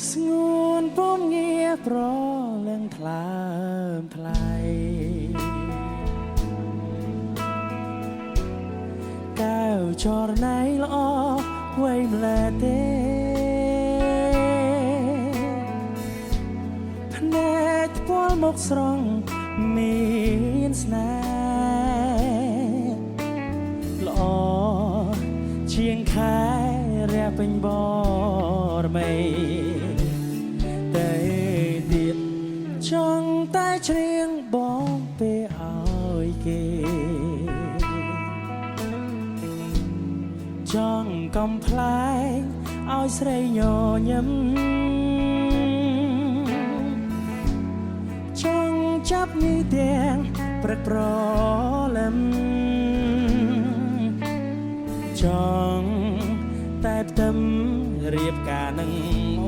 ស្ងួនពំងារប្រលឹងថ្លើមថ្លៃកៅចរណៃល្អវៃម្លែទេភ្នែកថ្ពាល់មកស្រង់មានស្នេហ៍ល្អជាងខែរះពេញបរមីតែទៀតចង់តែច្រៀងបងពេលឲ្យគេចង់កំប្លែងឲ្យស្រីញញឹមចង់ចាប់នេះទាំងព្រឹកប្រលឹមចង់តែផ្ទឹមរៀបការនឹងអ